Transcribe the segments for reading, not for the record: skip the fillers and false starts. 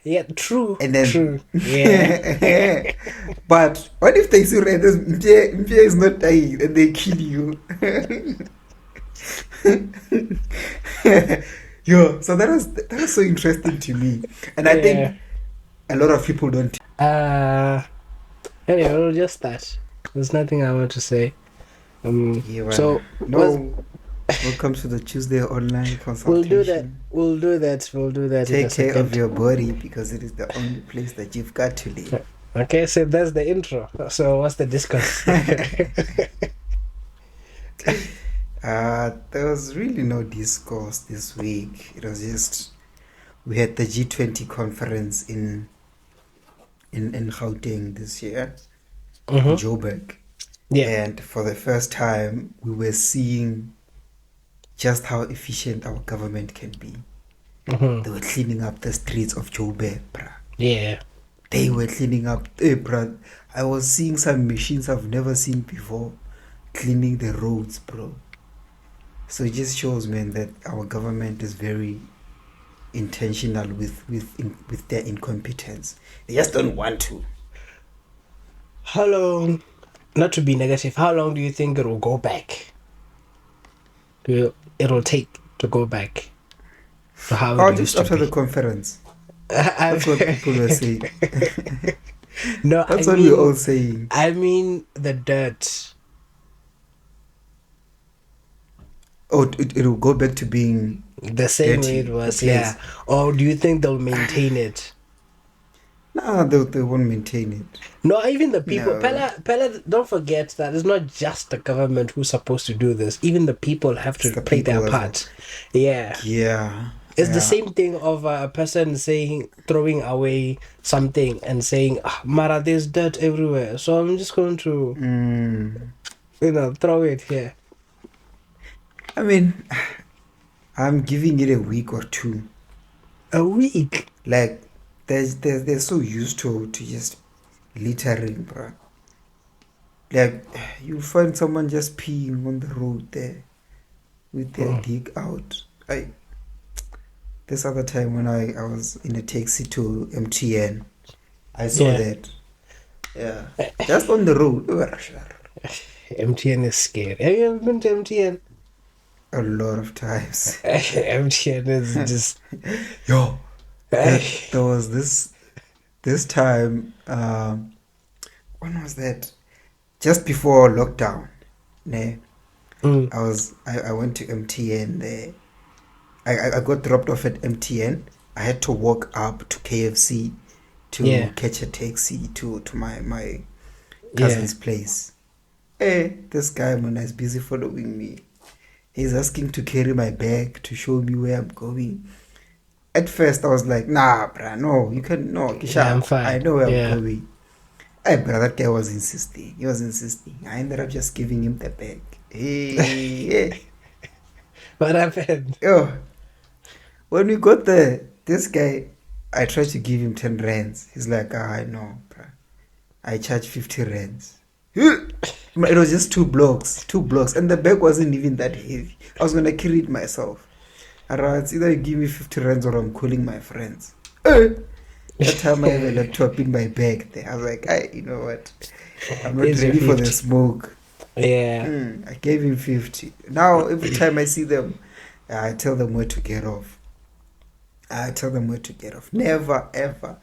Yeah, true. And then, True. Yeah. but what if they see this Mpe is not dying and they kill you? Yo, so that was so interesting to me, and I Yeah. think a lot of people don't. Anyway, we'll just start. There's nothing I want to say. Yeah, well, So was no. Welcome to the Tuesday online we'll do that. consultation. We'll do that. We'll do that in a Take care of second. your body because it is the only place that you've got to live. Okay, so that's the intro. So what's the discourse? There was really no discourse this week. It was just we had the G20 conference in Gauteng this year, in Joburg. Yeah. And for the first time, we were seeing just how efficient our government can be. They were cleaning up the streets of Joburg, bruh. Yeah. They were cleaning up, bruh. I was seeing some machines I've never seen before cleaning the roads, bro. So it just shows, man, that our government is very intentional with their incompetence. They just don't want to. How long? Not to be negative. How long do you think it will go back? It'll take to go back to how it Just used to after be. the conference. That's what people were saying. No, That's what we're all saying. I mean the dirt. Oh, it'll go back to being The same way it was, yeah. Or do you think they'll maintain it? Nah, they won't maintain it. No, even the people. No. Pella, don't forget that it's not just the government who's supposed to do this. Even the people have to play their part. Yeah. Yeah. It's the same thing of a person throwing away something and saying, Mara, there's dirt everywhere. So I'm just going to, throw it here. I mean, I'm giving it a week or two. A week? Like, they're so used to just littering, bro. Like, you find someone just peeing on the road there with their dick out. This other time when I was in a taxi to MTN, I saw that. Yeah. Just on the road. MTN is scary. Have you ever been to MTN? A lot of times. MTN is just... Yo. There was this time, when was that? Just before lockdown. I went to MTN there. I got dropped off at MTN. I had to walk up to KFC to catch a taxi to my cousin's place. Hey, this guy, man, is busy following me. He's asking to carry my bag to show me where I'm going. At first, I was like, nah, bruh, no, you can, no, Kisha, yeah, I'm fine. I know where I'm going. Hey, bruh, that guy was insisting. He was insisting. I ended up just giving him the bag. Hey. What happened? Yo, when we got there, this guy, I tried to give him 10 rands. He's like, I know, bruh. I charge 50 rands. It was just two blocks, and the bag wasn't even that heavy. I was gonna carry it myself. It's either you give me 50 rands or I'm calling my friends. That time I had a laptop in my bag there. I was like, you know what? I'm not ready for the smoke. Yeah. I gave him 50. Now, every time I see them, I tell them where to get off. Never, ever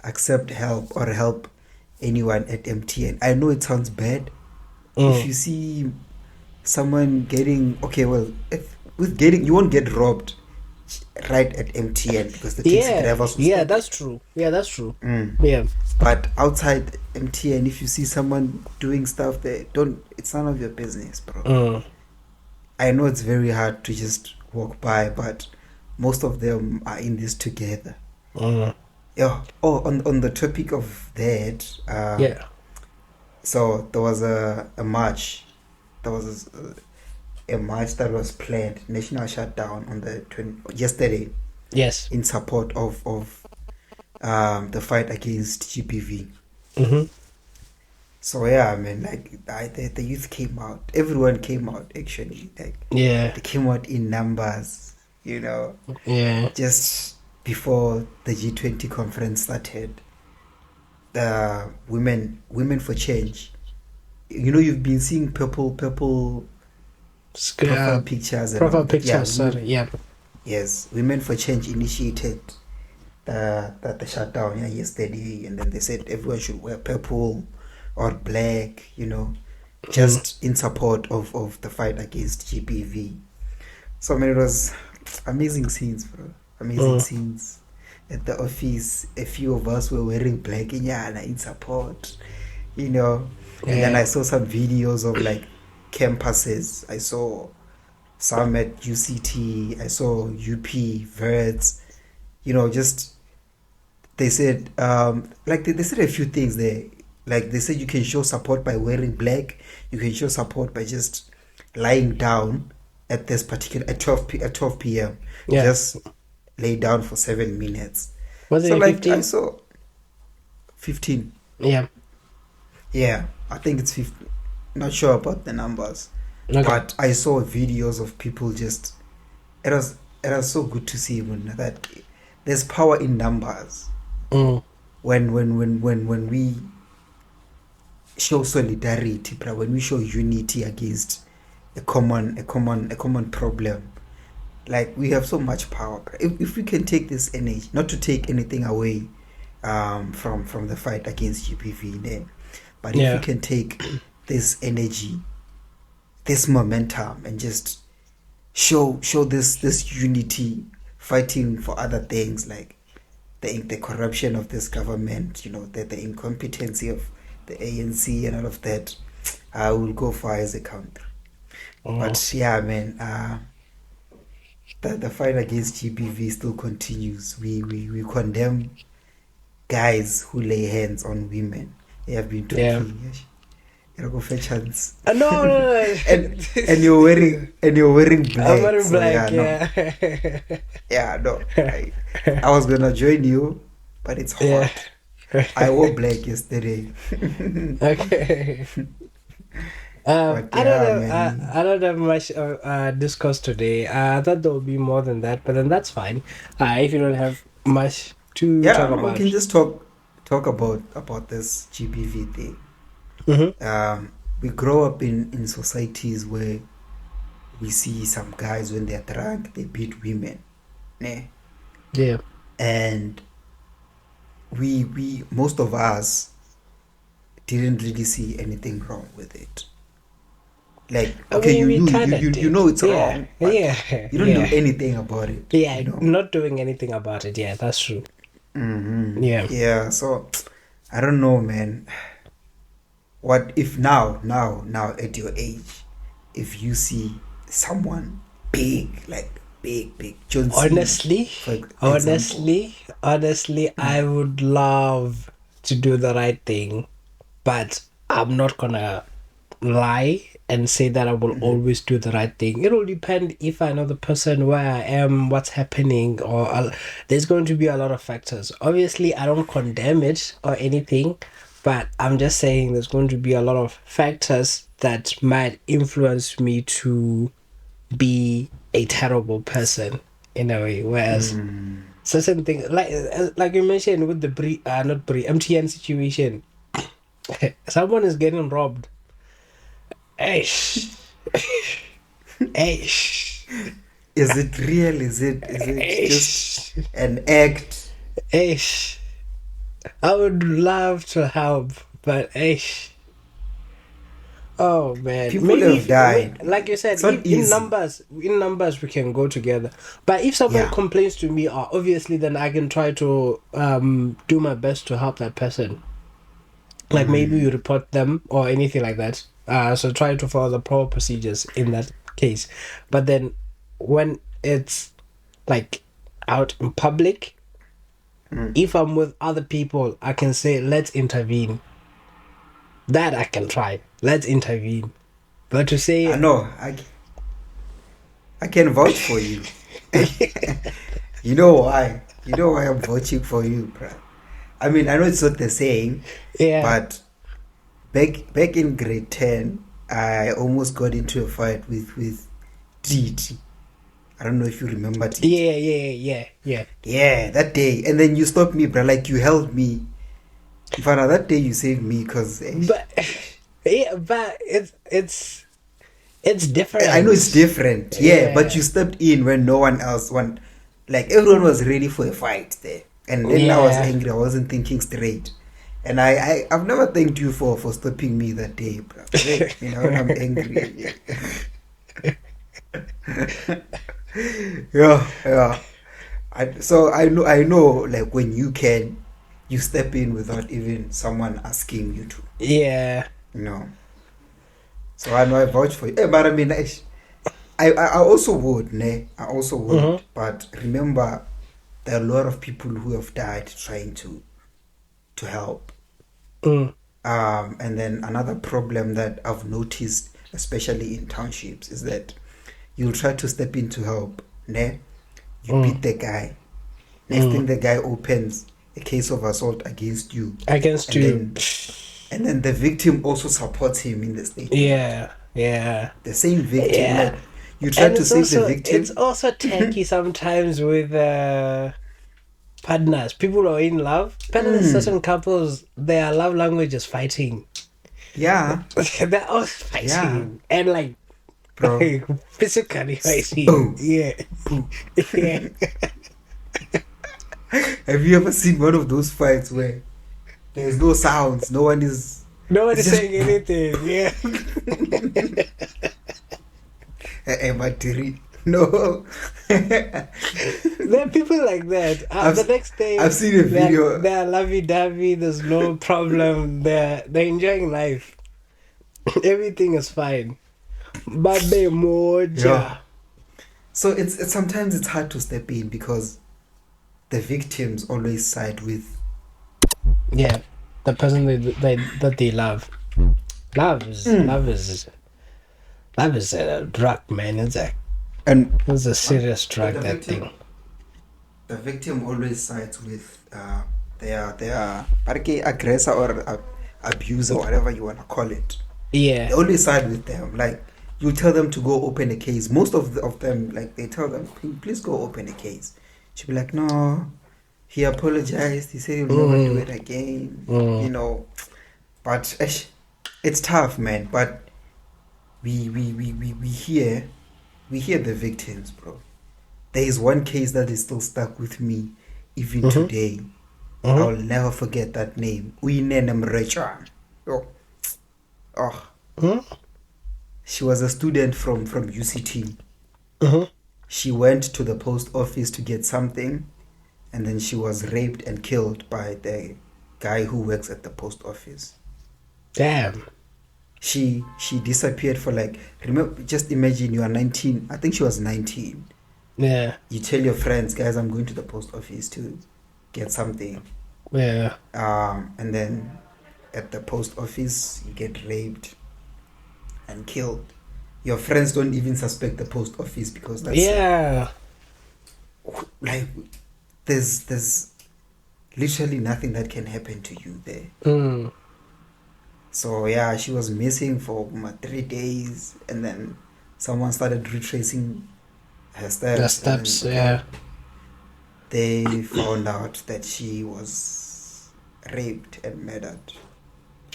accept help or help anyone at MTN. I know it sounds bad. If you see someone getting... Okay, well, you won't get robbed right at MTN because the taxi drivers will stop. That's true. Yeah, that's true. Yeah. But outside MTN, if you see someone doing stuff there, it's none of your business, bro. I know it's very hard to just walk by, but most of them are in this together. Yeah. Oh, on the topic of that, so there was a march. There was a march that was planned, national shutdown on the yesterday. Yes. In support of the fight against GBV. So yeah, man, like the youth came out. Everyone came out actually. Like they came out in numbers, you know. Yeah. Just before the G20 conference started, the women for change. You know, you've been seeing purple profile pictures and profile all that. Yeah, pictures. Sorry, yeah. yes, Women for Change initiated the shutdown yesterday, and then they said everyone should wear purple or black, just in support of the fight against GBV. So I mean, it was amazing scenes, bro. Amazing scenes. At the office, a few of us were wearing black in support, And then I saw some videos of like campuses. I saw some at UCT. I saw UP, Verts. Just they said they said a few things there. Like they said, you can show support by wearing black. You can show support by just lying down at this particular at 12 p.m. Yeah. Just lay down for 7 minutes. Was So it like 15? I saw 15. Yeah. Yeah, I think it's 15. Not sure about the numbers, Okay. but I saw videos of people just. It was so good to see that there's power in numbers. When we show solidarity, when we show unity against a common problem, like we have so much power. If we can take this energy, not to take anything away from the fight against GBV, but if we can take this energy, this momentum, and just show this unity, fighting for other things like the corruption of this government, the incompetency of the ANC and all of that, I will go far as a country. But yeah, man, the fight against GBV still continues. We condemn guys who lay hands on women. They have been talking. No. and you're wearing black. I'm wearing black. No. I was gonna join you, but it's hot. I wore black yesterday. Okay. I don't have much discuss today. I thought there would be more than that, but then that's fine. If you don't have much to talk about, we can just talk about this GBV thing. We grow up in societies where we see some guys when they're drunk they beat women, yeah, and we most of us didn't really see anything wrong with it. Like, okay, you know it's wrong, but you don't do anything about it. Not doing anything about it. Yeah, that's true. Yeah. So I don't know, man. What if now at your age, if you see someone big, like big John Cena, honestly, I would love to do the right thing, but I'm not gonna lie and say that I will always do the right thing. It will depend if I know the person, where I am, what's happening, or there's going to be a lot of factors. Obviously, I don't condemn it or anything, but I'm just saying there's going to be a lot of factors that might influence me to be a terrible person in a way. Whereas certain things, like you mentioned with the MTN situation, someone is getting robbed. Is it real? Is it just an act? I would love to help, but oh man, people have died. Like you said, in numbers we can go together. But if someone complains to me, obviously then I can try to do my best to help that person. Like maybe you report them or anything like that. So try to follow the proper procedures in that case. But then when it's like out in public, if I'm with other people, I can say, let's intervene. That I can try. Let's intervene. But to say... I know. I can vouch for you. You know why? You know why I'm vouching for you, bro. I mean, I know it's not the same. Yeah. But back in grade 10, I almost got into a fight with DT. I don't know if you remembered it. Yeah. That day. And then you stopped me, bro. Like, you held me. But that day you saved me because... But it's different. I know it's different. Yeah, but you stepped in when no one else want. Like, everyone was ready for a fight there. And then I was angry. I wasn't thinking straight. And I've never thanked you for stopping me that day, bro. You know, when I'm angry. Yeah. So I know, like, when you step in without even someone asking you to. Yeah. You know. So I know I vouch for you. But I mean, I also would, ne? I also would. But remember, there are a lot of people who have died trying to help. And then another problem that I've noticed, especially in townships, is that you'll try to step in to help, ne? You beat the guy. Next thing, the guy opens a case of assault against you. And then the victim also supports him in the statement. Yeah. The same victim. Yeah. Like, you try to save the victim. It's also tacky sometimes with partners. People who are in love. Certain couples, their love language is fighting. Yeah. They're always fighting. Yeah. And like, bro, physically fighting. Boom. Yeah. Boom. Yeah. Have you ever seen one of those fights where there's no sounds, no one is saying anything? Yeah. No. There are people like that. The next day, I've seen a video. They're lovey-dovey. There's no problem. They're enjoying life. Everything is fine. But they moja. Yeah. So it's sometimes it's hard to step in because the victims always side with the person that they love. Love is a drug, man. It's a serious drug. That thing. The victim always sides with their aggressor or abuser, whatever you want to call it. Yeah. They always side with them. Like, you tell them to go open a case. Most of them, like, they tell them, please go open a case. She'll be like, no, he apologized. He said he'll never do it again. You know, but it's tough, man. But we hear the victims, bro. There is one case that is still stuck with me even today. I'll never forget that name. Uyinene. She was a student from UCT. She went to the post office to get something, and then she was raped and killed by the guy who works at the post office. Damn. She disappeared for just imagine you are 19. I think she was 19. Yeah. You tell your friends, guys, I'm going to the post office to get something. Yeah. And then at the post office, you get raped and killed. Your friends don't even suspect the post office because that's like there's literally nothing that can happen to you there. So yeah, she was missing for 3 days, and then someone started retracing her steps. The steps, yeah. They found out that she was raped and murdered.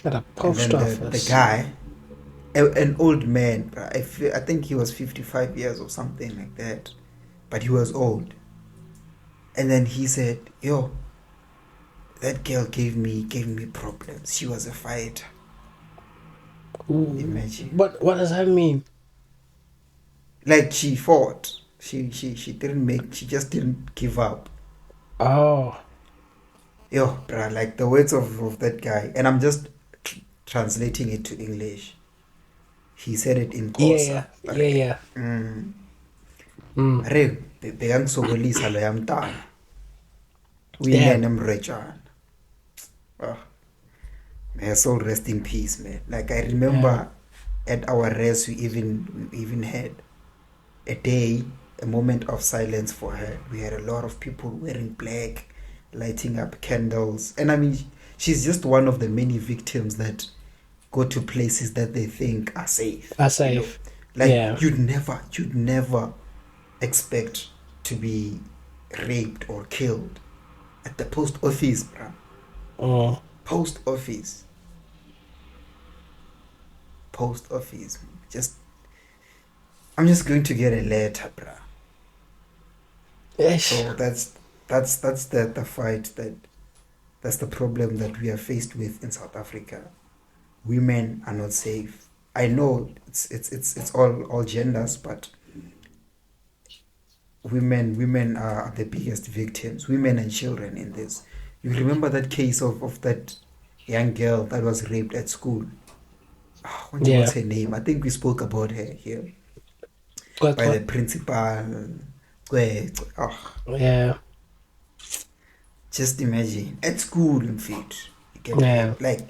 At a post office. The guy, an old man, I think he was 55 years or something like that, but he was old. And then he said, yo, that girl gave me problems. She was a fighter. Ooh. Imagine. What does that mean? Like, she fought. She just didn't give up. Oh. Yo, bruh, like the words of that guy, and I'm just translating it to English. He said it in Xhosa. Yeah. Re beyangisokolisa lo yamntana. Uyinene mrejana. May her soul rest in peace, man. Like, I remember at our rest we even had a moment of silence for her. We had a lot of people wearing black, lighting up candles. And I mean, she's just one of the many victims that go to places that they think are safe. Are safe. You know? Like, you'd never expect to be raped or killed at the post office, bruh. Oh. Post office. Post office. I'm just going to get a letter, bruh. Ish. So that's the fight that's the problem that we are faced with in South Africa. Women are not safe. I know it's all genders, but women are the biggest victims. Women and children in this. You remember that case of that young girl that was raped at school? Yeah. What's her name? I think we spoke about her here by the What? principal. Yeah. Just imagine at school, in fact, you get Yeah. raped. Like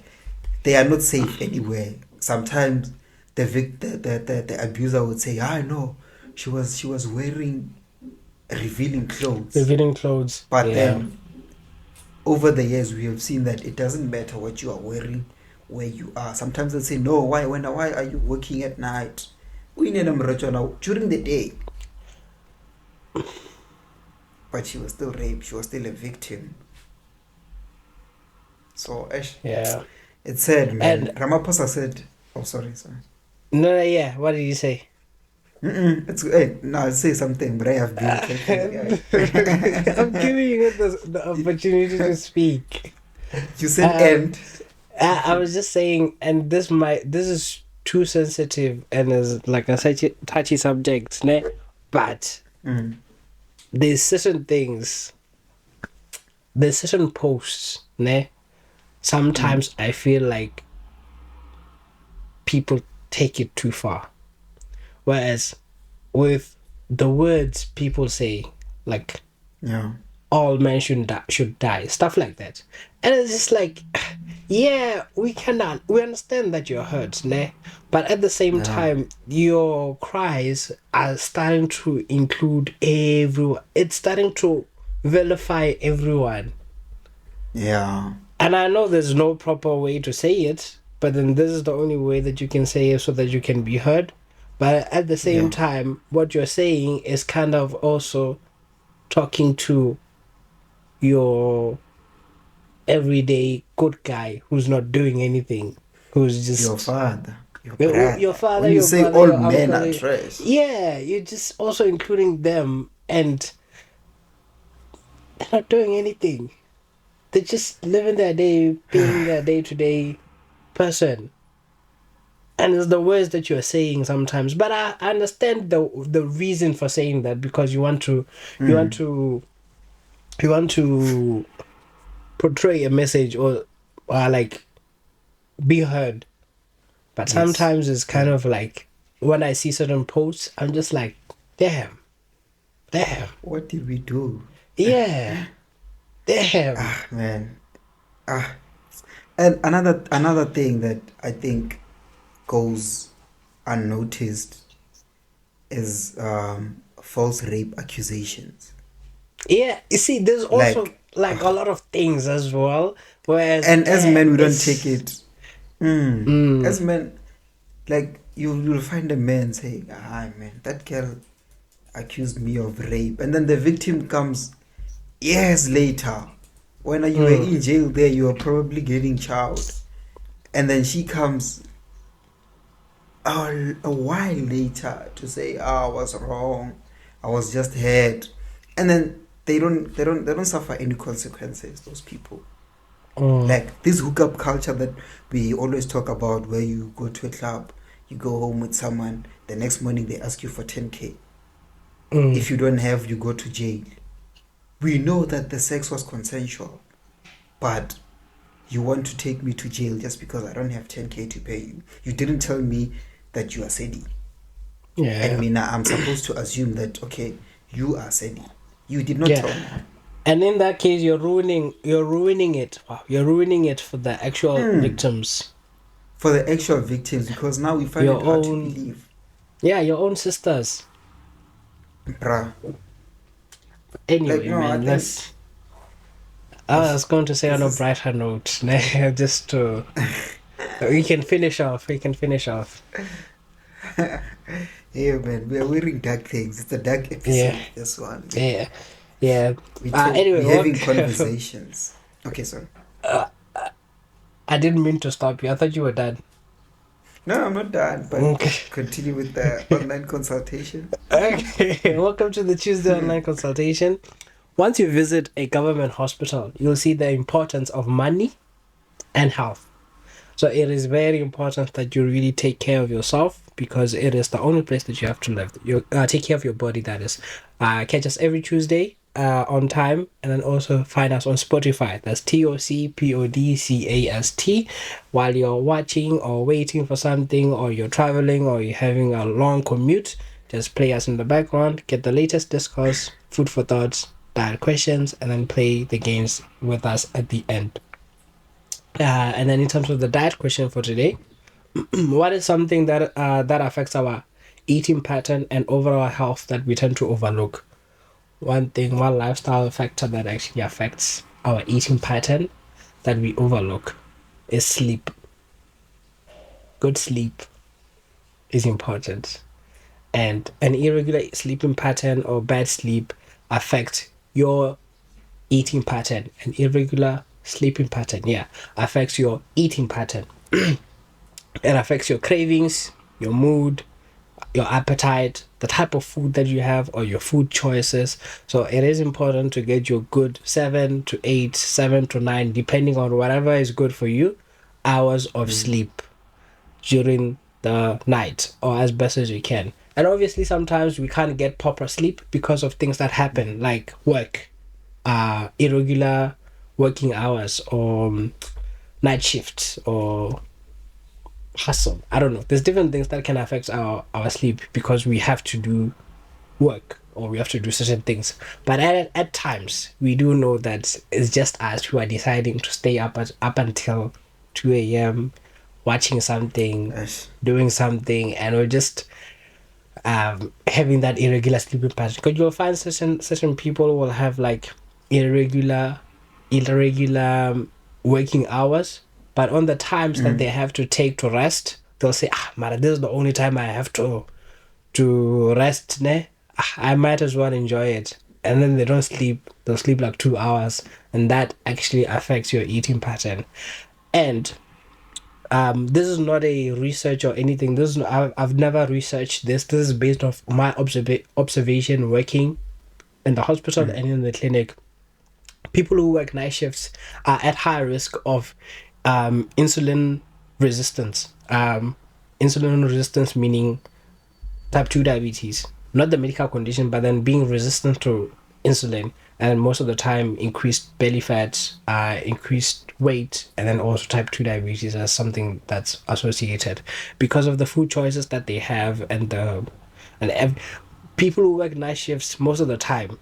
they are not safe anywhere. Sometimes the abuser would say, "I know, she was wearing revealing clothes," Revealing clothes. but Yeah. then over the years we have seen that it doesn't matter what you are wearing, where you are. Sometimes they say, "No, why are you working at night? During the day." But she was still raped. She was still a victim. So, Yeah. it's sad, man. And Ramaphosa said, "Oh, sorry." no, yeah. What did you say? It's no, say something, but I have been careful. I'm giving you the opportunity to speak. You said Um, end. I was just saying, and this is too sensitive and is like a touchy subject, ne? But there's certain things, there's certain posts, ne? Sometimes I feel like people take it too far. Whereas with the words people say, like Yeah. all men should die, stuff like that, and it's just like, yeah, we understand that you're hurt, ne? But at the same Yeah. time, your cries are starting to include everyone. It's starting to vilify everyone. Yeah. And I know there's no proper way to say it, but then this is the only way that you can say it so that you can be heard. But at the same Yeah. time, what you're saying is kind of also talking to your everyday good guy who's not doing anything, who's just Your father, your your brother. father, When you your say brother, all your men uncle. are trash. Yeah, you're just also including them, and they're not doing anything. They're just living their day, being their day-to-day person. And it's the words that you're saying sometimes, but I understand the reason for saying that, because you want to you want to portray a message, or like be heard. But Yes. sometimes it's kind of like when I see certain posts, I'm just like, damn, What did we do? yeah, damn, Man. And another thing that I think goes unnoticed is false rape accusations. yeah. You see, there's also Like, like a lot of things as well. Whereas, and as men, we don't take it's it. mm, As men, like you'll find a man saying, "Ah, man, that girl accused me of rape," and then the victim comes years later. When you were in jail, there you were probably getting chowed, and then she comes a while later to say, "Ah, I was wrong. I was just hurt," and then they don't suffer any consequences. Those people. Like this hookup culture that we always talk about, where you go to a club, you go home with someone, the next morning they ask you for 10K. If you don't have, you go to jail. We know that the sex was consensual, but you want to take me to jail just because I don't have 10K to pay you. You didn't tell me that you are steady. yeah, And me now, I'm supposed to assume that, okay, you are steady. You did not yeah. tell me. And in that case, you're ruining it. Wow, you're ruining it for the actual victims. For the actual victims, because now we find Your it hard to own, believe. yeah, your own sisters. Bruh. Like, Anyway, no, I man, think that's. I was going to say on this a is brighter note, just to. We can finish off. Yeah, man, we are wearing dark things. It's a dark Yeah, episode, this one. yeah, yeah. Anyway, We're having conversations. Okay, sorry. uh, I didn't mean to stop you. I thought you were done. No, I'm not done, but Okay. continue with the online consultation. Okay. Welcome to the Tuesday online consultation. Once you visit a government hospital, you'll see the importance of money and health. So it is very important that you really take care of yourself because it is the only place that you have to live. You take care of your body. That is, catch us every Tuesday on time, and then also find us on Spotify. That's TOCPODCAST. While you're watching or waiting for something, or you're traveling, or you're having a long commute, just play us in the background. Get the latest discourse, food for thoughts, dial questions, and then play the games with us at the end. And then in terms of the diet question for today, what is something that affects our eating pattern and overall health that we tend to overlook? One lifestyle factor that actually affects our eating pattern that we overlook is sleep. Good sleep is important, and an irregular sleeping pattern or bad sleep affects your eating pattern. An irregular sleeping pattern, yeah, affects your eating pattern. It affects your cravings, your mood, your appetite, the type of food that you have, or your food choices. So it is important to get your good 7 to 8, 7 to 9, depending on whatever is good for you, hours of sleep during the night or as best as you can. And obviously, sometimes we can't get proper sleep because of things that happen, like work, irregular working hours, or night shifts, or hustle. I don't know. There's different things that can affect our sleep because we have to do work or we have to do certain things. But at times, we do know that it's just us who are deciding to stay up until 2 a.m. watching something, Yes. doing something, and we're just having that irregular sleeping pattern. Because you'll find certain people will have like irregular working hours, but on the times that they have to take to rest, they'll say, Mara, this is the only time I have to rest, ne? I might as well enjoy it. And then they don't sleep, they'll sleep like 2 hours, and that actually affects your eating pattern. And this is not a research or anything. This is I've never researched this. This is based off my observation working in the hospital and in the clinic. People who work night shifts are at high risk of insulin resistance. Insulin resistance meaning type 2 diabetes, not the medical condition, but then being resistant to insulin, and most of the time increased belly fat, increased weight, and then also type 2 diabetes as something that's associated because of the food choices that they have, and people who work night shifts most of the time,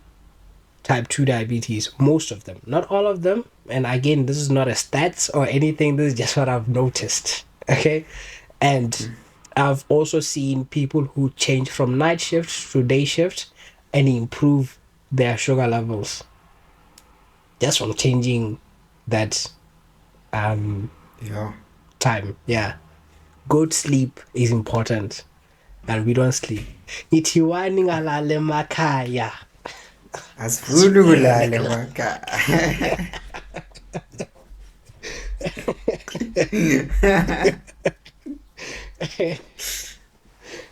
type 2 diabetes, most of them, not all of them. And again, this is not a stats or anything, this is just what I've noticed. Okay. And I've also seen people who change from night shift to day shift and improve their sugar levels just from changing that Yeah. time. Yeah, good sleep is important, and we don't sleep. Itiwani ngalale makaya. Asifuni kulala maka.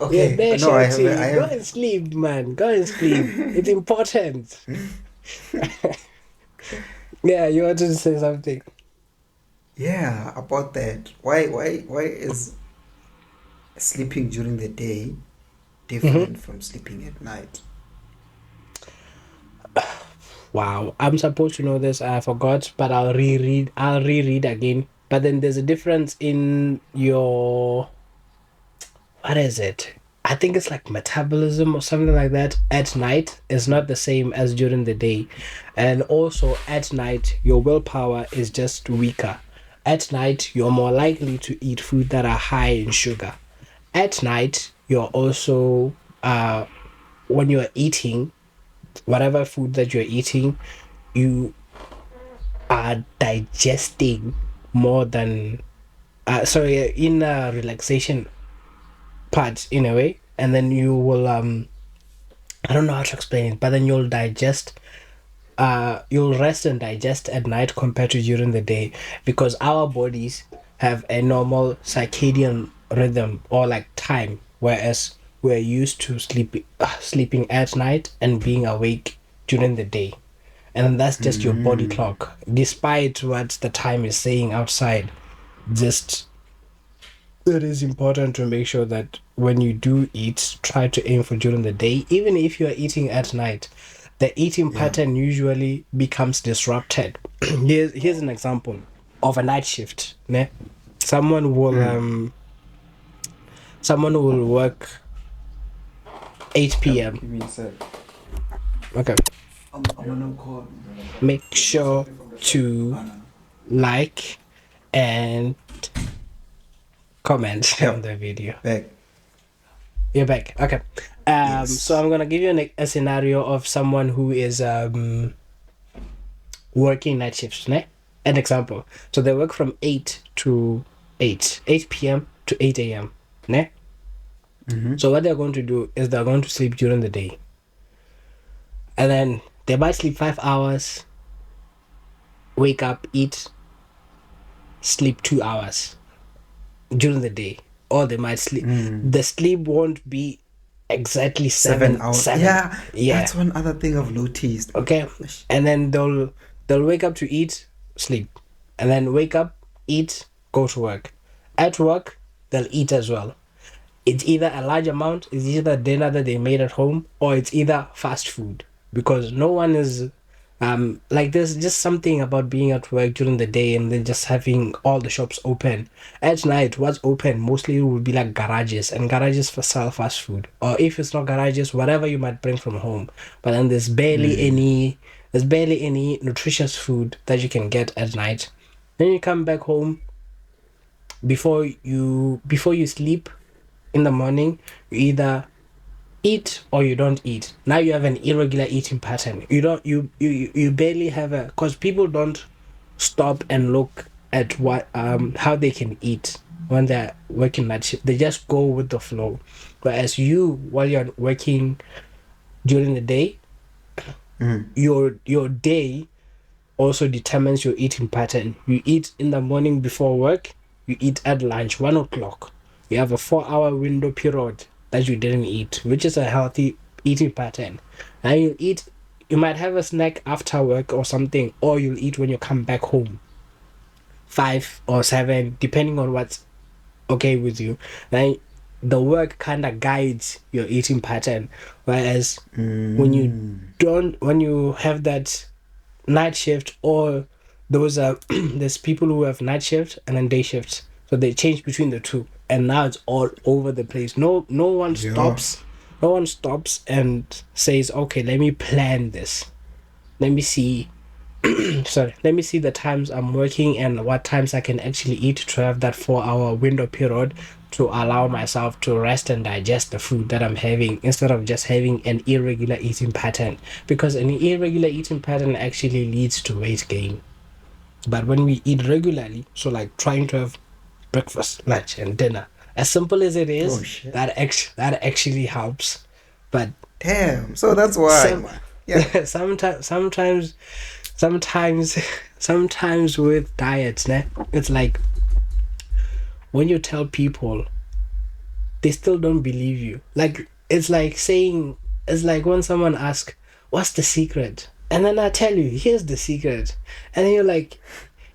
Yeah, Okay. they're No, shouting, I go have. and sleep, man. Go and sleep. It's important. Yeah, you wanted to say something. Yeah, about that. Why is sleeping during the day Mm-hmm. different from sleeping at night? Wow, I'm supposed to know this. I forgot, but I'll reread. I'll reread again. But then there's a difference in your, what is it? I think it's like metabolism or something like that. At night is not the same as during the day, and also at night your willpower is just weaker. At night you're more likely to eat food that are high in sugar. At night you're also when you're eating whatever food that you're eating, you are digesting more than in relaxation part in a way, and then you will I don't know how to explain it, but then you'll digest. You'll rest and digest at night compared to during the day, because our bodies have a normal circadian rhythm or like time, whereas we're used to sleeping at night and being awake during the day, and that's just your body clock. Despite what the time is saying outside, just it is important to make sure that when you do eat, try to aim for during the day. Even if you are eating at night, the eating Yeah. pattern usually becomes disrupted. Here's an example of a night shift. Ne? Someone will work 8 p.m. Give me a sec. Okay. I'm gonna call. Make sure to like and comment on the video. Back. You're back. Okay. Yes. So I'm gonna give you a scenario of someone who is working night shifts. Ne? An example. So they work from 8 p.m. to 8 a.m. Ne? So what they're going to do is they're going to sleep during the day, and then they might sleep 5 hours, wake up, eat, sleep 2 hours during the day, or they might sleep. The sleep won't be exactly 7 hours. seven. Yeah, Yeah. that's one other thing I've noticed. Okay, and then they'll wake up to eat, sleep, and then wake up, eat, go to work. At work, they'll eat as well. It's either a large amount, it's either dinner that they made at home, or it's either fast food, because no one is like, there's just something about being at work during the day and then just having all the shops open. At night, what's open mostly will be like garages, and garages for sell fast food, or if it's not garages, whatever you might bring from home. But then there's barely any nutritious food that you can get at night. Then you come back home, before you sleep in the morning, you either eat or you don't eat. Now you have an irregular eating pattern. You barely have a, because people don't stop and look at what how they can eat when they're working night shift. They just go with the flow. Whereas you, while you're working during the day, your day also determines your eating pattern. You eat in the morning before work, you eat at lunch 1 o'clock. You have a 4 hour window period that you didn't eat, which is a healthy eating pattern. And you might have a snack after work or something, or you'll eat when you come back home, 5 or 7, depending on what's okay with you. Then the work kind of guides your eating pattern. Whereas when you have that night shift, or those are there's people who have night shift and then day shifts, so they change between the two, and now it's all over the place. No one stops. No one stops and says, okay, let me plan this, let me see let me see the times I'm working and what times I can actually eat, to have that 4 hour window period to allow myself to rest and digest the food that I'm having, instead of just having an irregular eating pattern, because an irregular eating pattern actually leads to weight gain. But when we eat regularly, so like trying to have breakfast, lunch, and dinner, as simple as it is, that actually helps. But damn, so that's why. Yeah. sometimes with diets, né, it's like when you tell people, they still don't believe you. Like, it's like when someone asks, what's the secret? And then I tell you, here's the secret. And then you're like,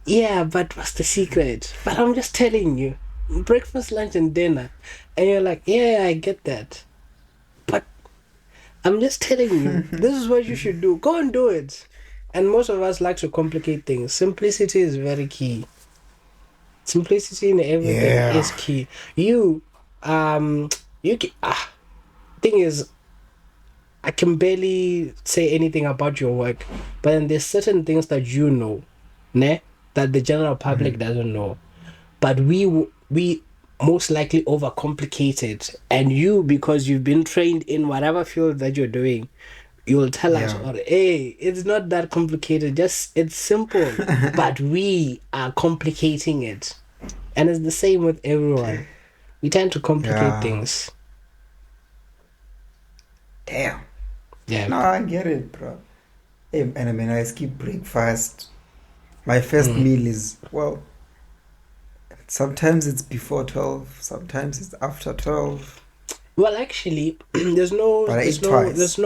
yeah, but what's the secret? But I'm just telling you, breakfast, lunch, and dinner. And you're like, yeah, I get that. But I'm just telling you, this is what you should do. Go and do it. And most of us like to complicate things. Simplicity is very key. Simplicity in everything is key. Thing is, I can barely say anything about your work, but then there's certain things that you know, ne, that the general public doesn't know. But we most likely overcomplicate it, and you, because you've been trained in whatever field that you're doing, you will tell us, or, hey, it's not that complicated, just it's simple. But we are complicating it, and it's the same with everyone. We tend to complicate Yeah. things. Damn. Yeah. No, I get it, bro. Hey, and I mean, I skip breakfast. My first Mm. meal is, well, sometimes it's before 12, sometimes it's after 12, Well, actually, but I eat twice. there's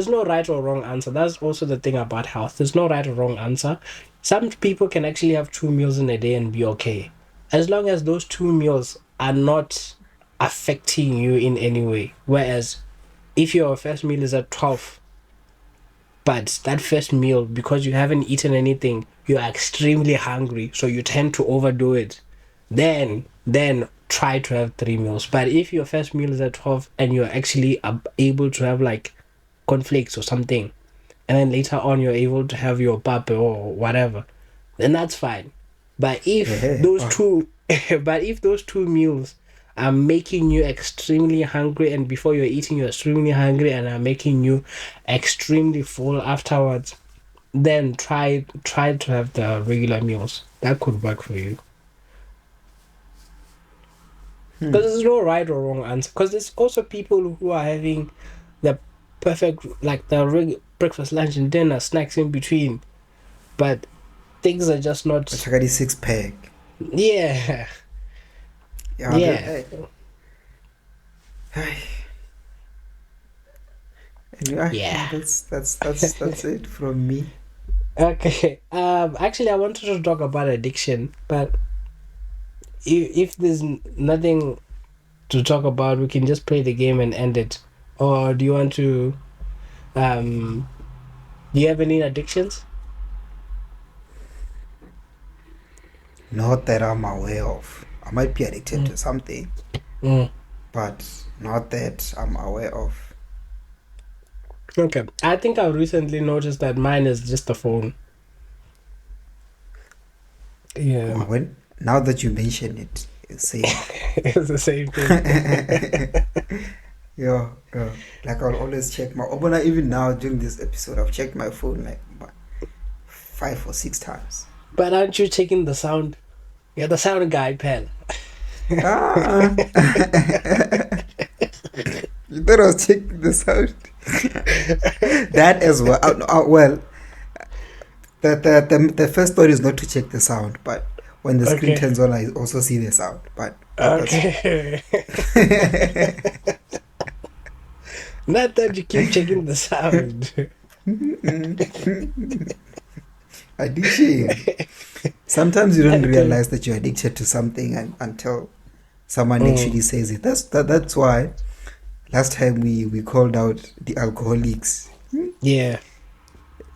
no right or wrong answer. That's also the thing about health. There's no right or wrong answer. Some people can actually have 2 meals in a day and be okay, as long as those 2 meals are not affecting you in any way. Whereas, if your first meal is at 12, but that first meal, because you haven't eaten anything, you're extremely hungry, so you tend to overdo it. Then try to have 3 meals. But if your first meal is at 12 and you're actually able to have like cornflakes or something, and then later on you're able to have your pap or whatever, then that's fine. But if Yeah. those Oh, two, but if those 2 meals are making you extremely hungry, and before you're eating you're extremely hungry, and are making you extremely full afterwards, then try to have the regular meals. That could work for you. hmm. Because there's no right or wrong answer. Because there's also people who are having the perfect, like the breakfast, lunch, and dinner, snacks in between, but things are just But not. I got a six pack. Yeah, Yeah, yeah, hey. Anyway, yeah. yeah, that's it from me. Okay. Actually, I wanted to talk about addiction, but if there's nothing to talk about, we can just play the game and end it. Or do you want to? Um, do you have any addictions? Not that I'm aware of. I might be addicted Mm. to something, Mm. but not that I'm aware of. Okay. I think I recently noticed that mine is just the phone. Yeah. Oh, when now that you mention it, same. It's the same thing. Yeah. Like I'll always check my. When I even now during this episode, I've checked my phone like 5 or 6 times. But aren't you checking the sound? You're the sound guy, pal. Ah, you thought I was checking the sound. That as well. Well, the first thought is not to check the sound, but when the screen Okay. turns on, I also see the sound. But that's Okay. Not that you keep checking the sound. addiction. Sometimes you don't Okay. realize that you're addicted to something until someone Mm. actually says it. That's why last time we called out the alcoholics. Yeah.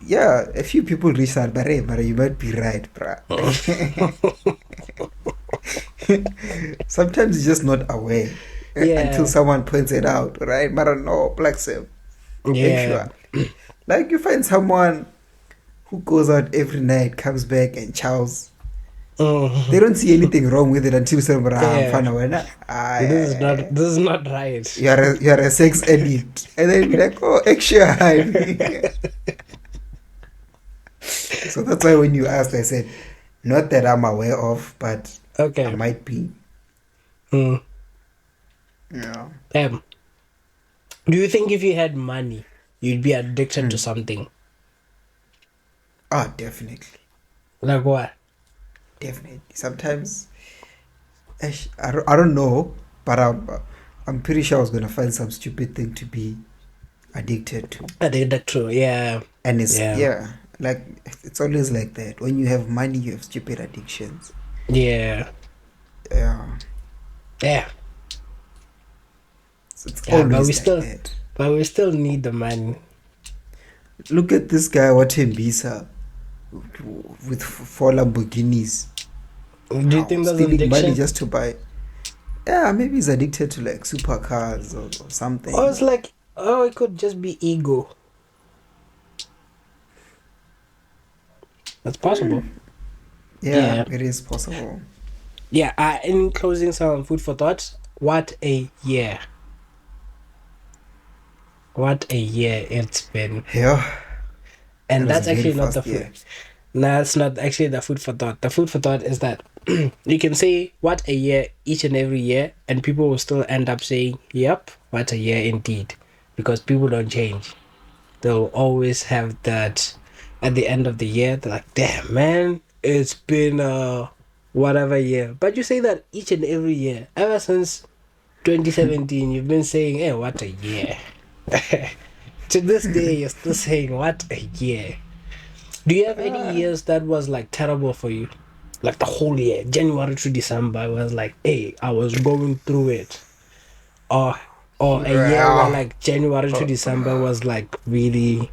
Yeah, a few people reached out, but hey, you might be right, bruh. Sometimes you're just not aware until Yeah. someone points it out, right? But no, Black Sam, Yeah. actually. Like you find someone who goes out every night, comes back and chows. They Mm. don't see anything wrong with it until someone, I'm Yeah. fine, This is not right. you're a sex addict. And then you're like, oh, actually. So that's why when you asked, I said, not that I'm aware of, but I Okay. might be. Mm. Yeah. Um, do you think if you had money, you'd be addicted to Hmm. something? Oh, definitely. Like what? Definitely. Sometimes, I don't know, but I'm pretty sure I was going to find some stupid thing to be addicted to. Addicted to, yeah. And it's, Yeah. yeah, like, it's always like that. When you have money, you have stupid addictions. Yeah. Yeah. Yeah. It's Yeah. always like that. But we still need the money. Look at this guy, Watembisa, with 4 Lamborghinis. Do you Wow, think that's an stealing money addiction? just to buy. Yeah, maybe he's addicted to like supercars or Or it's something. like, oh, it could just be ego. That's possible. Yeah, Yeah. it is possible. Yeah. In closing, some food for thought. What a year. What a year it's been. Yeah, it And was a that's very actually not the fast food. year. No, it's not actually the food for thought. The food for thought is that you can say what a year each and every year, and people will still end up saying, "Yep, what a year indeed," because people don't change. They'll always have that at the end of the year. They're like, "Damn, man, it's been whatever year." But you say that each and every year, ever since 2017, you've been saying, "Hey, what a year." To this day, you're still saying, "What a year." Do you have any years that was like terrible for you? Like the whole year, January to December was like, hey, I was going through it. Or a year where Well, like January to December was like really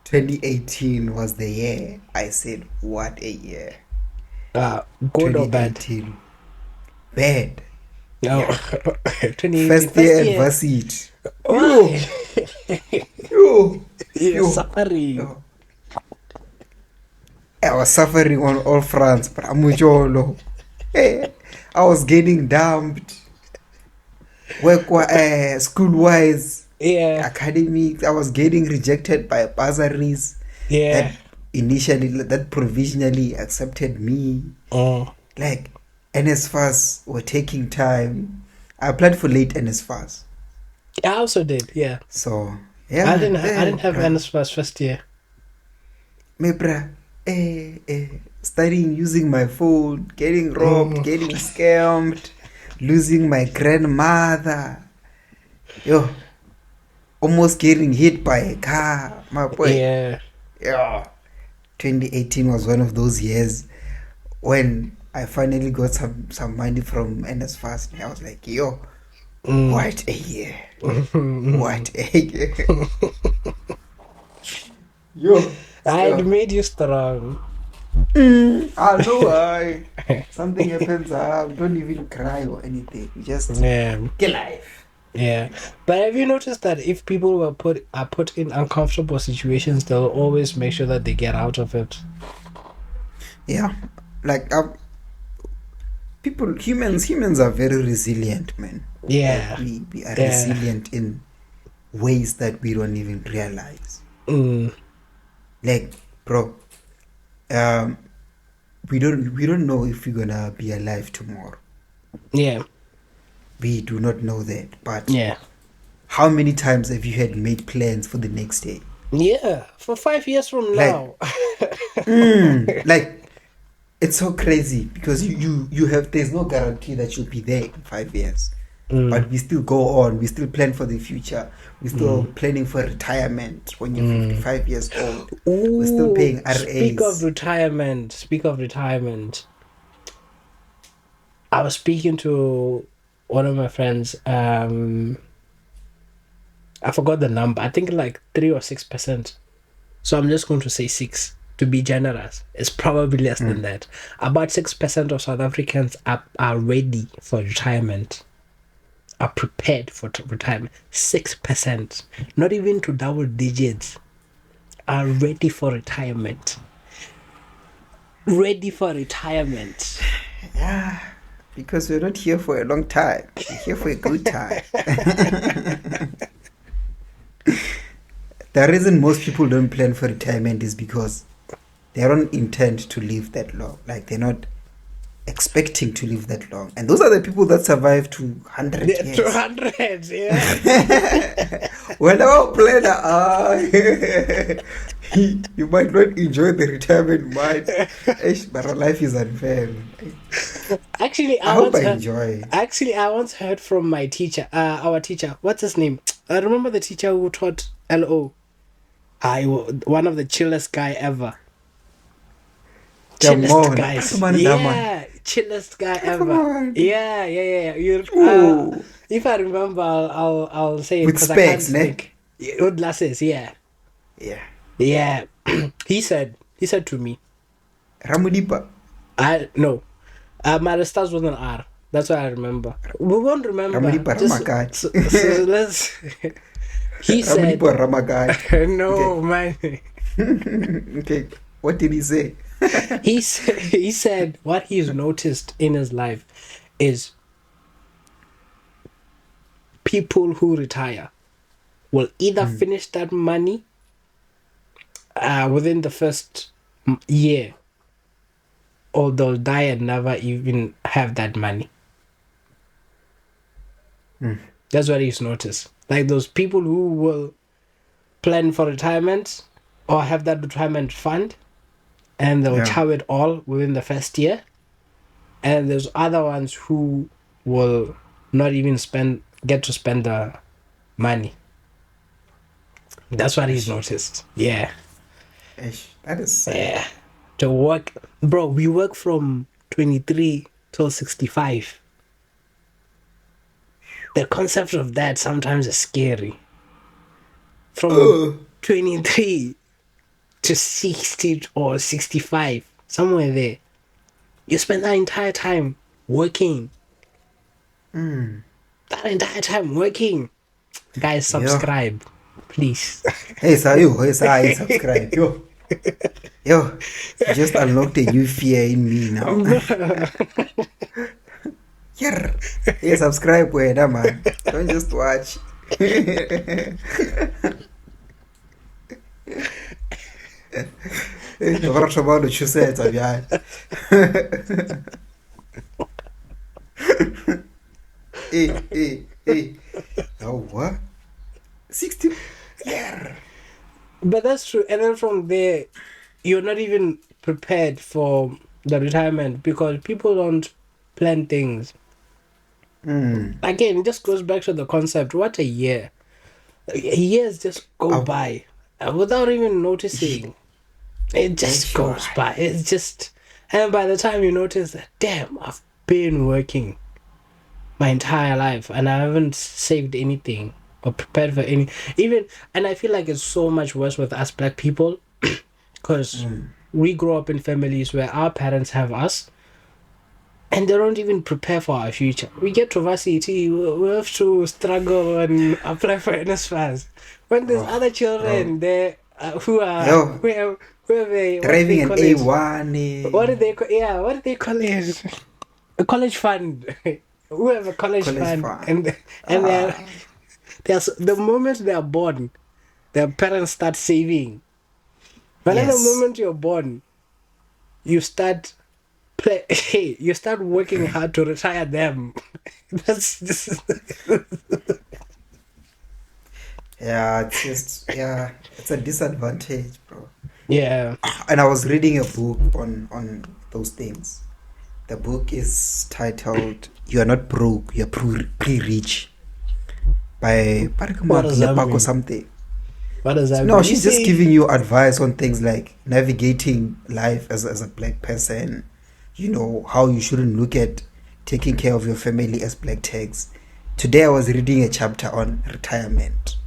2018 was the year. I said, what a year. good or bad? 2018. Bad. No, Yeah. 2018 First first year year. adversity. Yo, Why? yo, You're yo, suffering. yo. I was suffering on all fronts, but hey, I was getting dumped. School-wise, Yeah, academics, I was getting rejected by bursaries yeah. that that provisionally accepted me. Oh, Like, NSFAS were taking time. I applied for late NSFAS. I also did. Yeah, So, I yeah, didn't. I didn't have bruh. NSFAS first year. Me, bruh. Studying using my phone, getting robbed, Mm, getting scammed, losing my grandmother. Yo, almost getting hit by a car, my boy. yeah. Yeah. 2018 was one of those years when I finally got some money from NSFAS. I was like, yo, Mm. what a year. What a year. Yo, I had yo. made you strong. I know why. Something happens, don't even cry or anything. You just Yeah, get life. yeah. But have you noticed that if people are put in uncomfortable situations, they'll always make sure that they get out of it. Yeah. Like humans are very resilient, man. Like Yeah, we are yeah. resilient in ways that we don't even realize. Mm, Like, bro, um, we don't know if we're gonna be alive tomorrow. yeah, We do not know that. But yeah, how many times have you had made plans for the next day? yeah. For 5 years from Like, now. like it's so crazy because you have there's no guarantee that you'll be there in 5 years. Mm, But we still go on, we still plan for the future, we're still mm. planning for retirement when you're Mm. 55 years old, we're still Ooh, paying RAs. speak of retirement. I was speaking to one of my friends. I forgot the number. I think like 3 or 6%. So I'm just going to say six to be generous. It's probably less than that. About 6% of South Africans are ready for retirement. Are prepared for retirement. 6%, not even to double digits, are ready for retirement. Ready for retirement. Yeah, because we're not here for a long time, we're here for a good time. The reason most people don't plan for retirement is because they don't intend to live that long. Like, they're not expecting to live that long, and those are the people that survive to 100 Yeah, years. 200, yeah. When our planner you might not enjoy the retirement much. But our life is unfair. Actually, I hope I enjoy. I once heard from my teacher, our teacher. What's his name? I remember the teacher who taught LO. One of the chillest guy ever. Chillest guys. Yeah, chillest guy Come ever. on. Yeah, yeah, yeah. You, Ooh. if I remember, I'll say it With because I can't specs, ne? think. With glasses, yeah, Yeah. yeah. He said to me, Ramudipa. I no, my stars was an R. That's what I remember. We won't remember. Ramudipa Just Ramakai. so let's. He said, Ramudipa Ramakai. Okay. "No, man." Okay. What did he say? He said what he's noticed in his life is people who retire will either finish that money within the first year, or they'll die and never even have that money. That's what he's noticed. Like those people who will plan for retirement or have that retirement fund and they'll chow it all within the first year. And there's other ones who will not even get to spend the money. That's what he's noticed. Yeah. That is sad. Yeah. To work, bro, we work from 23 till 65. The concept of that sometimes is scary. From 23 to 60 or 65, somewhere there. You spend that entire time working. That entire time working. Guys, subscribe. Please. Hey, subscribe. Yo, you just unlocked a new fear in me now. Yeah. Hey, subscribe, man. Don't just watch. Hey. Oh, what? 60? Yeah. But that's true. And then from there, you're not even prepared for the retirement because people don't plan things. Again, it just goes back to the concept. What a year. Years just go by without even noticing. It just goes by. It's just... And by the time you notice that, damn, I've been working my entire life and I haven't saved anything or prepared for any... And I feel like it's so much worse with us black people because we grow up in families where our parents have us and they don't even prepare for our future. We get to varsity, we have to struggle and apply for NSFAS. When there's other children there who are... who have driving an A1. What do they call it? A college fund. Who have a college fund. And there's the moment they are born, their parents start saving. But at the moment you're born, you start you start working hard to retire them. That's just it's a disadvantage, bro. Yeah. And I was reading a book on those things. The book is titled "You Are Not Broke, You Are Pre-Rich" by or something. What does that mean? No, she's just giving you advice on things like navigating life as a black person. You know, how you shouldn't look at taking care of your family as black tags. Today I was reading a chapter on retirement.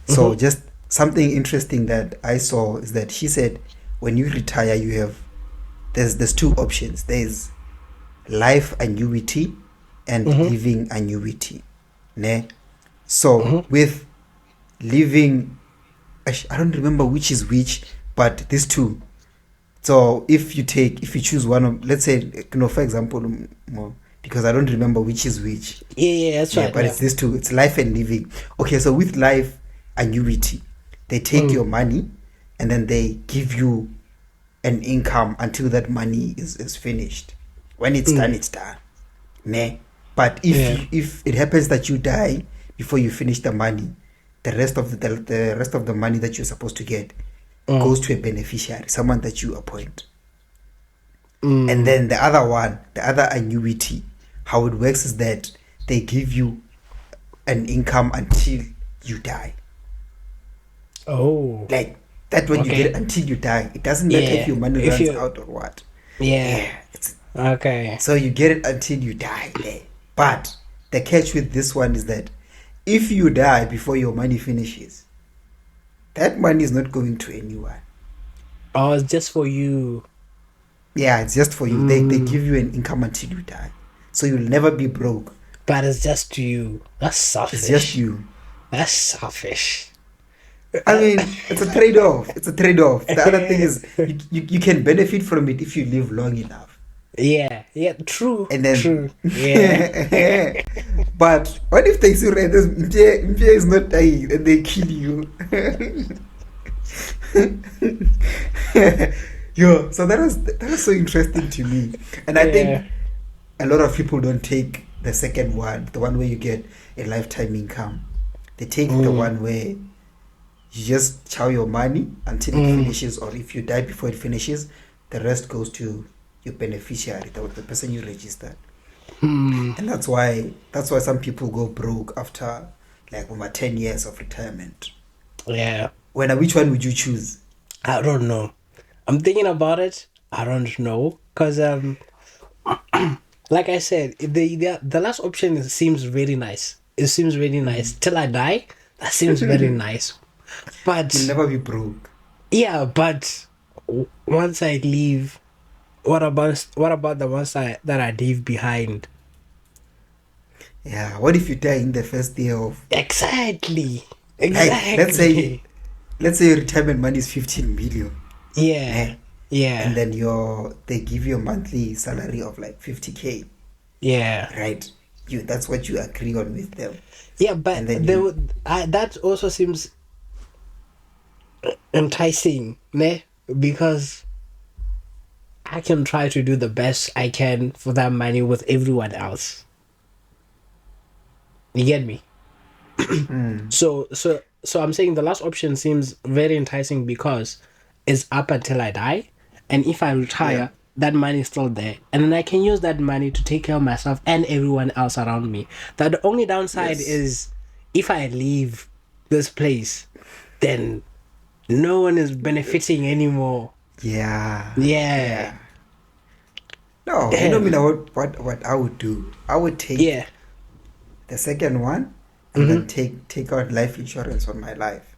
So just something interesting that I saw is that she said when you retire you have there's two options. There's life annuity and living annuity. So with living, I don't remember which is which, but these two. So if you choose one of, let's say, for example, because I don't remember which is which. Yeah, that's right. But it's these two. It's life and living. Okay, so with life annuity, they take your money and then they give you an income until that money is finished. When it's done, it's done. But if it happens that you die before you finish the money, the rest of the money that you're supposed to get goes to a beneficiary, someone that you appoint. And then the other annuity, how it works is that they give you an income until you die. Oh, like that when you get it until you die. It doesn't matter if your money runs out or what. Okay. So you get it until you die. But the catch with this one is that if you die before your money finishes, that money is not going to anyone. Oh, it's just for you. Yeah, it's just for you. They give you an income until you die. So you'll never be broke. But it's just you. That's selfish. It's just you. That's selfish. I mean, it's a trade-off. The other thing is you can benefit from it if you live long enough. Yeah, true. And then, true. Yeah. But what if they say Mpia is not dying and they kill you? Yo, so that was so interesting to me, and I Yeah. think a lot of people don't take the second one, the one where you get a lifetime income. They take the Mm, one where you just chow your money until it mm, finishes, or if you die before it finishes, the rest goes to your beneficiary, the person you registered. mm. And that's why some people go broke after like over 10 years of retirement. Yeah. Which one would you choose? I don't know. I'm thinking about it. I don't know. Cause like I said, the last option seems very nice. It seems really nice. Till I die, that seems very nice. You'll But never be broke. yeah, but once I leave, what about the ones that I leave behind? Yeah, what if you die in the first year of, Exactly. like, let's say Exactly. let's say your retirement money is 15 million, Yeah. eh? And Yeah. then they give you a monthly salary of like 50K, Yeah. right? That's what you agree on with them. Yeah, but And then you that also seems enticing, ne? Because I can try to do the best I can for that money with everyone else. You get me? mm, So I'm saying the last option seems very enticing because it's up until I die, and if I yeah. retire, that money is still there, and then I can use that money to take care of myself and everyone else around me. That the only downside Yes. is if I leave this place, then no one is benefiting anymore. Yeah. Yeah, Yeah. No, me damn. now what I would do. I would take Yeah. the second one and Mm-hmm. then take out life insurance on my life.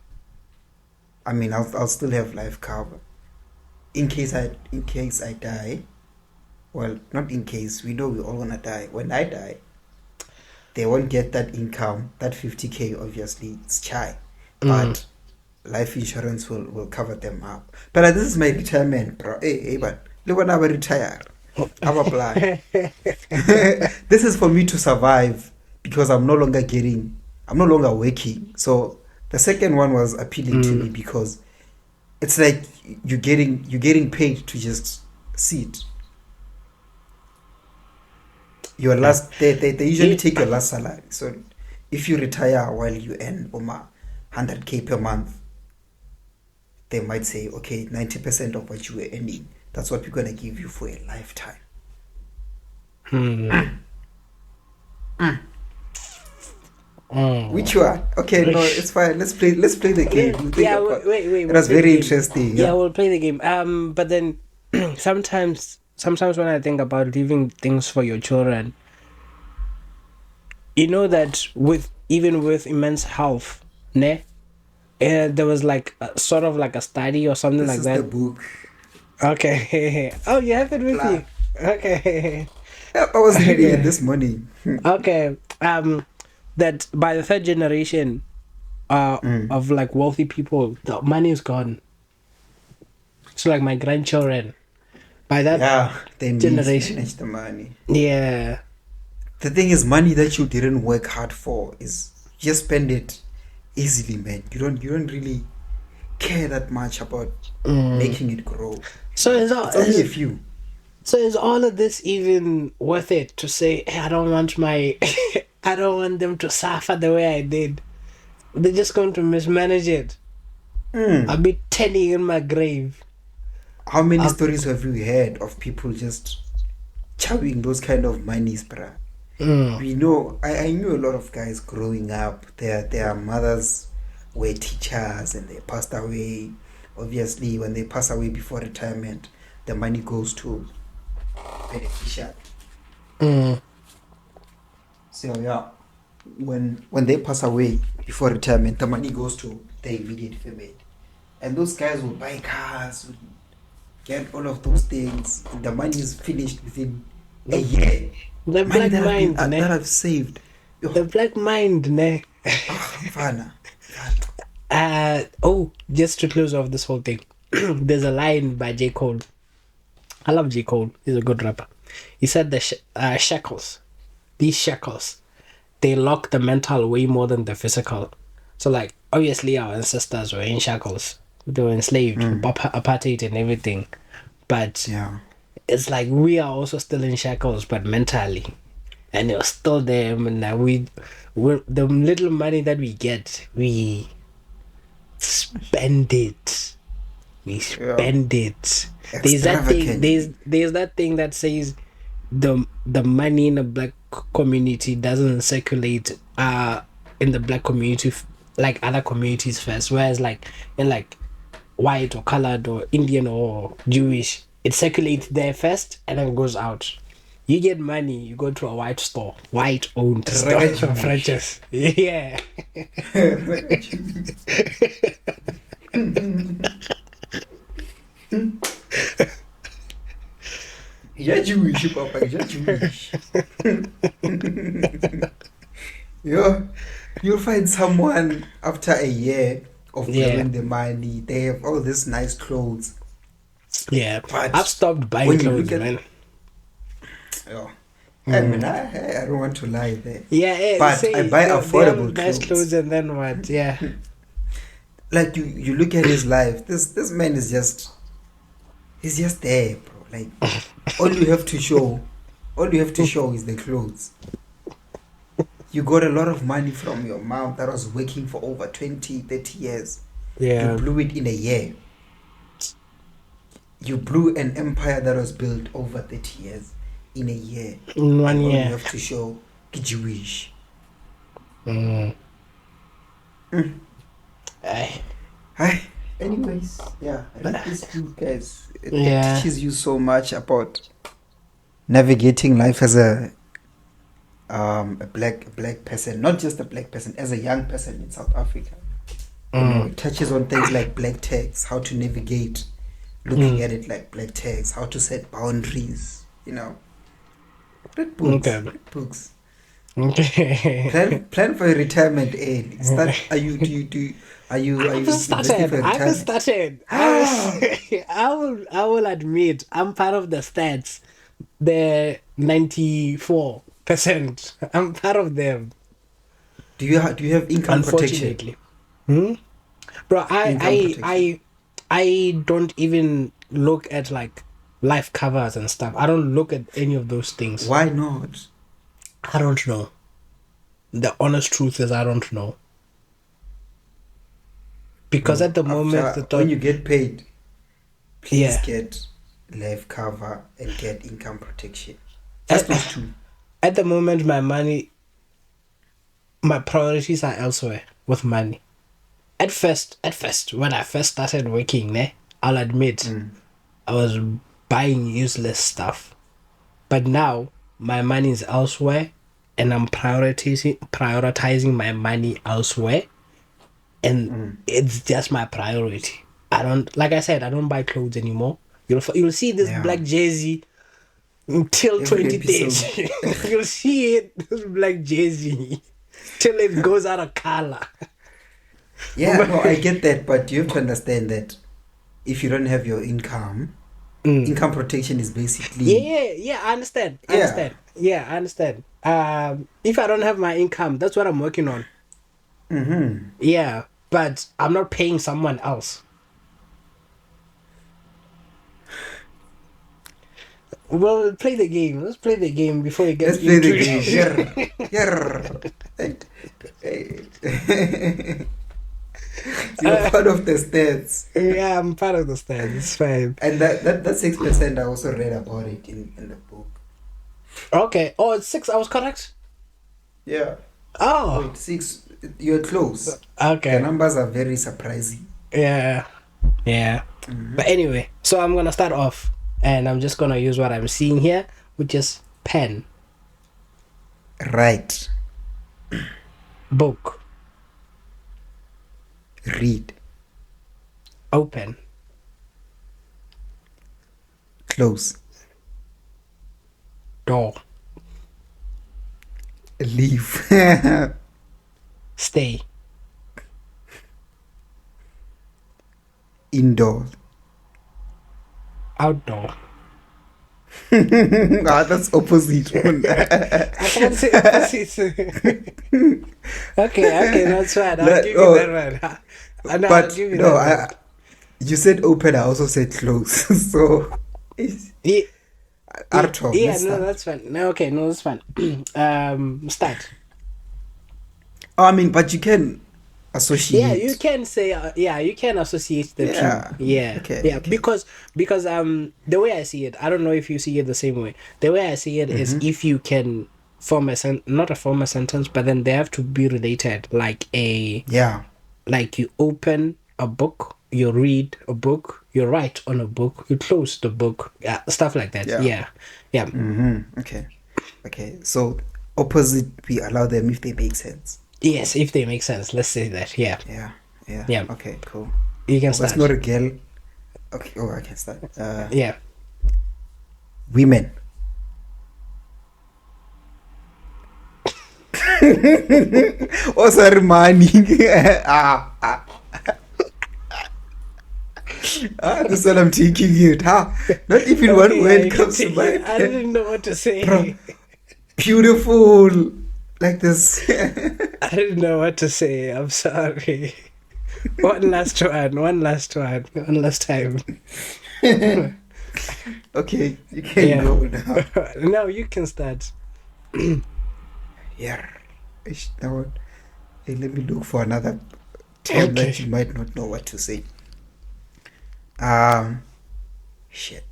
I mean, I'll still have life cover in case I die. Well, not in case. We know we're all gonna die. When I die, they won't get that income. That 50K, obviously, it's chai, Mm. but life insurance will cover them up. But this is my retirement, bro. Hey, but look when I will retire. Our plan. This is for me to survive because I'm no longer working. So the second one was appealing to Mm. me because it's like you're getting paid to just sit. Your Yeah. last they usually Yeah. take your last salary. So if you retire while you earn 100K per month, they might say, okay, 90% of what you were earning, that's what we're gonna give you for a lifetime. Hmm. Which Mm. one? Okay, no, it's fine. Let's play the game. Yeah, We'll think yeah, about wait, it. we'll Was play the very game. interesting, Yeah, yeah. we'll play the game. But then sometimes when I think about leaving things for your children, you know that even with immense health, ne? There was like sort of like a study or something This like is the that. book Okay. Oh, you have it with plan. you. Okay. Yeah, I was reading it Okay. this morning. Okay. That by the third generation, Mm. of like wealthy people, the money is gone. So like my grandchildren, by that Yeah, they generation, mismanage the money. yeah. The thing is, money that you didn't work hard for is you just spend it easily, man. You don't really care that much about Mm. making it grow. So It's only a few. is all of this even worth it to say, hey, I don't want my I don't want them to suffer the way I did. They're just going to mismanage it. I'll Mm. be telling in my grave. How many I'll, stories have you heard of people just chowing those kind of monies, bruh? mm, We know, I knew a lot of guys growing up. Their mothers were teachers and they passed away. Obviously, when they pass away before retirement, the money goes to beneficiary. mm, So yeah, when they pass away before retirement, the money goes to the immediate family, and those guys will buy cars, will get all of those things, and the money is finished within a the, year. the Money black mind, that ne? I've saved. The Yo, black mind, ne? Fana. Just to close off this whole thing, there's a line by J. Cole. I love J. Cole. He's a good rapper. He said shackles, these shackles, they lock the mental way more than the physical. So, like, obviously, our ancestors were in shackles. They were enslaved, Mm. apartheid and everything. But Yeah. it's like we are also still in shackles, but mentally. And you're still there. And now we the little money that we get, we spend it. We Yeah. spend it. There's that thing. Extravagantly. There's that thing that says the money in the black community doesn't circulate in the black community like other communities first. Whereas like in like white or colored or Indian or Jewish, it circulates there first and then goes out. You get money, you go to a white store, white owned store, Raga Jewish. franchise. Yeah. Raga Jewish. You're Jewish, Papa. You're Jewish. You'll find someone after a year of Yeah. blowing the money. They have all these nice clothes. Yeah. But I've stopped buying when you clothes, look at- man. Yeah. I mean, I don't want to lie there. Yeah, But say, I buy they affordable have nice clothes. and then what? Yeah. Like you look at his life. This man is he's just there, bro. Like all you have to show is the clothes. You got a lot of money from your mom that was working for over 20, 30 years. Yeah. You blew it in a year. You blew an empire that was built over 30 years in a year. In 1 And all you year. have to show is Jewish. Mm. Mm. Aye. Hi. Anyways, yeah, read this book, guys. It Yeah. teaches you so much about navigating life as a black person, not just a black person, as a young person in South Africa. You know, it touches on things like black tax, how to navigate, looking at it like black tax, how to set boundaries. You know, read books. Okay. Read books. Okay. Plan for your retirement early. Start. Are you I haven't investing started. for I haven't retirement? started. I will admit I'm part of the stats. The 94%. I'm part of them. Do you have income protection? Unfortunately. Bro, Income protection. I don't even look at like life covers and stuff. I don't look at any of those things. Why not? I don't know. The honest truth is I don't know. Because Bro, at the moment when you get paid, please Yeah. get life cover and get income protection. Just those two. at the moment my priorities are elsewhere with money. At first, when I first started working, I'll admit I was buying useless stuff. But now my money is elsewhere and I'm prioritizing my money elsewhere, and it's just my priority. I don't, like I said, I don't buy clothes anymore. You'll see this Yeah. black jersey until Every 2030. You'll see it, this black jersey, till it goes out of color. Yeah, no, I get that, but you have to understand that if you don't have your income, income protection is basically Yeah, I understand. Yeah. I understand. If I don't have my income, that's what I'm working on. Yeah, but I'm not paying someone else. Well, play the game. Let's play the game before it gets Let's play the into- game. You're part of the stats. Yeah, I'm part of the stand. It's fine. And that 6%, I also read about it in the book. Okay. Oh, it's 6 hours correct? Yeah. Oh, Wait, 6. You're close. The okay. numbers are very surprising. Yeah. But anyway, so I'm gonna start off, and I'm just gonna use what I'm seeing here, which is pen, Right. book, Read. open, Close. door, Leave. stay, Indoors. outdoor. That's opposite. I can't say opposites. Okay, that's fine. I'll Let- give oh, you that one. I'll But give you no, that one. You said open, I also said close. So, it's Yeah, Arto, yeah, let's no, start. that's fine. No, okay, no, that's fine. Start. Oh, I mean, but you can Yeah, you associate. can say yeah, you can associate the two. Yeah. Yeah, Okay. yeah, Okay. because the way I see it, I don't know if you see it the same way. The way I see it is Mm-hmm. if you can form not a form a sentence, but then they have to be related, Yeah. like you open a book, you read a book, you write on a book, you close the book, yeah, stuff like that. Yeah. Yeah, yeah, Mm-hmm. Okay. Okay. So opposite, we allow them if they make sense. yes, if they make sense. Let's say that. Yeah, Yeah. Yeah. yeah. Okay. Cool. You can What's not start. a girl? Okay. Oh, I can start. Yeah. Women. Oh, sorry, money. ah. That's what I'm taking it. Not even one Okay, yeah, word you can comes to take it. mind. I didn't know what to Bro, say. beautiful. Like this. I didn't know what to say. I'm sorry. One last one. One last one. One last time. Okay, you can Yeah. go now. Now you can start. Yeah. Now, hey, let me look for another term that you Okay. might not know what to say. Um, shit.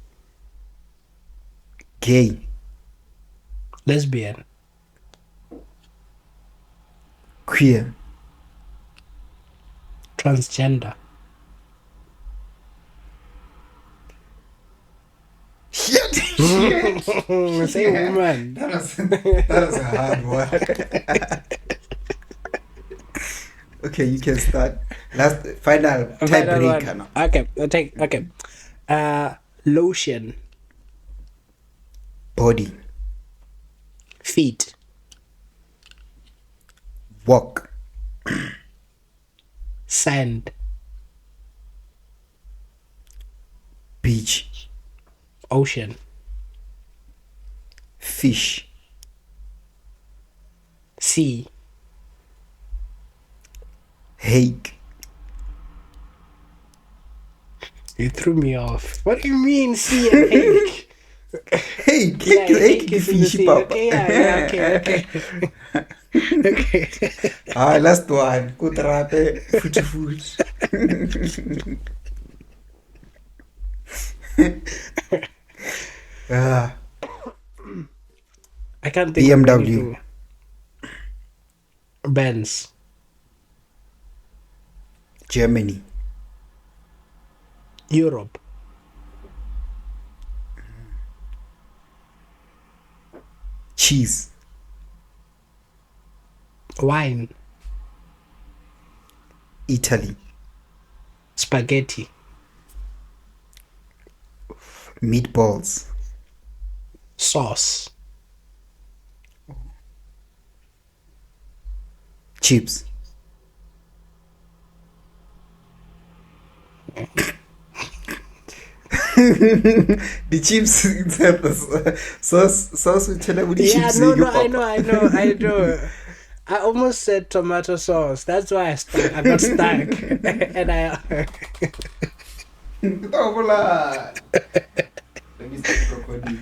Gay, Lesbian. queer, Transgender. shit, shit. Say woman. That was a hard one. Okay, you can start. Last, final Final tiebreaker one. now. Okay. I'll take. Okay. Lotion. Body, Feet. walk, Sand. beach, Ocean. fish, Sea. hake, You threw me off. What do you mean, sea and hake? hake, Yeah, hake hake the is in the fish, sea. papa. Okay, yeah, okay. Okay. Last one. Kutrape, food. Ah, I can't think of BMW, anything. Benz. Germany, Europe. cheese, Wine. Italy, Spaghetti. meatballs, Sauce. chips. The chips inside the sauce with chana with the Yeah, chips no, in no, your I know, papa. I know, I know. I almost said tomato sauce. That's why I got stuck. And I. Let me stop recording.